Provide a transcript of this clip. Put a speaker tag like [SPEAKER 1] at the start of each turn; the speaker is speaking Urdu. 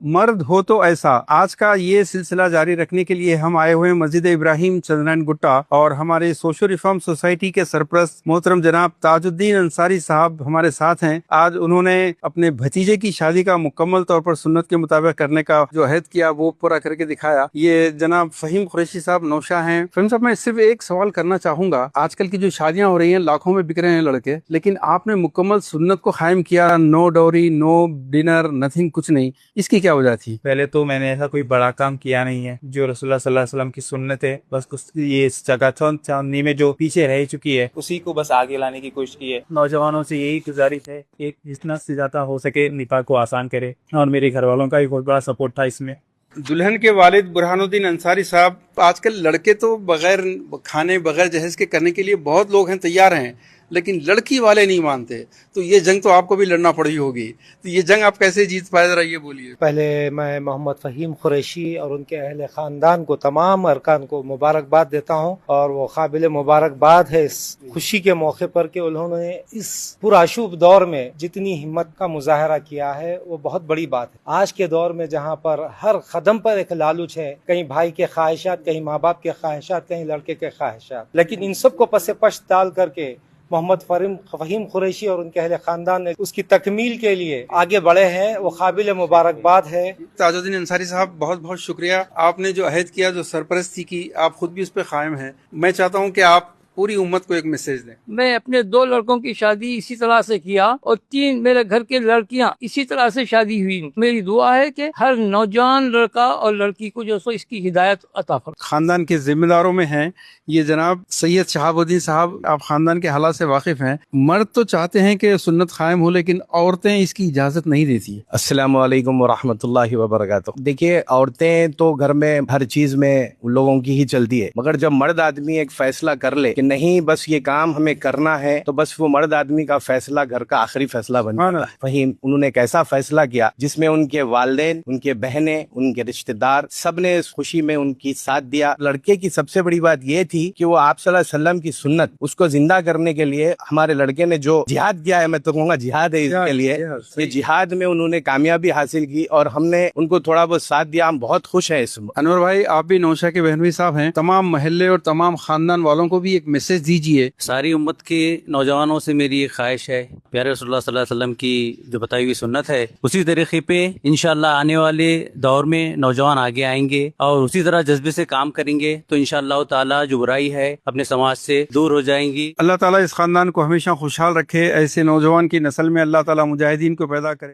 [SPEAKER 1] مرد ہو تو ایسا، آج کا یہ سلسلہ جاری رکھنے کے لیے ہم آئے ہوئے ہیں مسجد ابراہیم چندرائن گٹا، اور ہمارے سوشل ریفارم سوسائٹی کے سرپرست محترم جناب تاج الدین انصاری صاحب ہمارے ساتھ ہیں۔ آج انہوں نے اپنے بھتیجے کی شادی کا مکمل طور پر سنت کے مطابق کرنے کا جو عہد کیا وہ پورا کر کے دکھایا۔ یہ جناب فہیم قریشی صاحب نوشا ہیں۔ فہیم صاحب، میں صرف ایک سوال کرنا چاہوں گا، آج کل کی جو شادیاں ہو رہی ہیں لاکھوں میں بک رہے ہیں لڑکے، لیکن آپ نے مکمل سنت کو قائم کیا، نو ڈوری، نو ڈنر، نتھنگ، کچھ نہیں، اس کی کیا وجہ تھی؟
[SPEAKER 2] پہلے تو میں نے ایسا کوئی بڑا کام کیا نہیں ہے، جو رسول اللہ صلی اللہ علیہ وسلم کی سنت ہے بس یہ جگہ چاندنی میں جو پیچھے رہ چکی ہے اسی کو بس آگے لانے کی کوشش کی ہے۔ نوجوانوں سے یہی گزارش ہے کہ جتنا سے زیادہ ہو سکے نکاح کو آسان کرے، اور میرے گھر والوں کا بھی بہت بڑا سپورٹ تھا اس میں۔
[SPEAKER 1] دلہن کے والد برہان الدین انصاری صاحب، آج کل لڑکے تو بغیر کھانے بغیر جہیز کے کرنے کے لیے بہت لوگ ہیں، تیار ہیں، لیکن لڑکی والے نہیں مانتے، تو یہ جنگ تو آپ کو بھی لڑنا پڑی ہوگی، تو یہ جنگ آپ کیسے جیت پائے، ذرا یہ بولیے۔
[SPEAKER 3] پہلے میں محمد فہیم قریشی اور ان کے اہل خاندان کو، تمام ارکان کو مبارکباد دیتا ہوں، اور وہ قابل مبارکباد ہے اس خوشی کے موقع پر کہ انہوں نے اس پرآشوب دور میں جتنی ہمت کا مظاہرہ کیا ہے وہ بہت بڑی بات ہے۔ آج کے دور میں جہاں پر ہر قدم پر ایک لالچ ہے، کہیں بھائی کے خواہشات، کہیں ماں باپ کے خواہشات، کہیں لڑکے کے خواہشات، لیکن ان سب کو پس پش ڈال کر کے محمد فہیم قریشی اور ان کے اہل خاندان نے اس کی تکمیل کے لیے آگے بڑھے ہیں، وہ قابل مبارکباد ہے۔
[SPEAKER 1] تاج الدین انصاری صاحب، بہت بہت شکریہ، آپ نے جو عہد کیا، جو سرپرستی کی، آپ خود بھی اس پہ قائم ہیں۔ میں چاہتا ہوں کہ آپ پوری امت کو ایک میسج دیں۔
[SPEAKER 4] میں اپنے 2 لڑکوں کی شادی اسی طرح سے کیا، اور 3 میرے گھر کے لڑکیاں اسی طرح سے شادی ہوئی۔ میری دعا ہے کہ ہر نوجوان لڑکا اور لڑکی کو جو سو اس کی ہدایت عطا فرمائے۔
[SPEAKER 1] خاندان کے ذمہ داروں میں ہیں یہ جناب سید شہاب الدین صاحب، آپ خاندان کے حالات سے واقف ہیں۔ مرد تو چاہتے ہیں کہ سنت قائم ہو، لیکن عورتیں اس کی اجازت نہیں دیتی۔
[SPEAKER 5] السلام علیکم ورحمۃ اللہ وبرکاتہ۔ دیکھیے، عورتیں تو گھر میں ہر چیز میں لوگوں کی ہی چلتی ہے، مگر جب مرد آدمی ایک فیصلہ کر لے کہ نہیں بس یہ کام ہمیں کرنا ہے، تو بس وہ مرد آدمی کا فیصلہ گھر کا آخری فیصلہ بن جاتا ہے۔ فہیم انہوں نے ایک ایسا فیصلہ کیا جس میں ان کے والدین، ان کے بہنیں، ان کے رشتہ دار سب نے اس خوشی میں ان کی ساتھ دیا۔ لڑکے کی سب سے بڑی بات یہ تھی کہ وہ آپ صلی اللہ علیہ وسلم کی سنت اس کو زندہ کرنے کے لیے ہمارے لڑکے نے جو جہاد کیا ہے، میں تو کہوں گا جہاد ہے اس کے لیے، یہ جہاد میں انہوں نے کامیابی حاصل کی، اور ہم نے ان کو تھوڑا بہت ساتھ دیا۔ ہم بہت خوش ہیں اس میں۔
[SPEAKER 1] انور بھائی، آپ بھی نوشا کے بہنوئی صاحب ہیں، تمام محلے اور تمام خاندان والوں کو بھی ایک میسج دیجیے۔
[SPEAKER 6] ساری امت کے نوجوانوں سے میری ایک خواہش ہے، پیارے رسول اللہ صلی اللہ علیہ وسلم کی جو بتائی ہوئی سنت ہے اسی طریقے پہ انشاءاللہ آنے والے دور میں نوجوان آگے آئیں گے، اور اسی طرح جذبے سے کام کریں گے تو انشاءاللہ تعالی جو برائی ہے اپنے سماج سے دور ہو جائیں گی۔
[SPEAKER 1] اللہ تعالیٰ اس خاندان کو ہمیشہ خوشحال رکھے، ایسے نوجوان کی نسل میں اللہ تعالیٰ مجاہدین کو پیدا کرے۔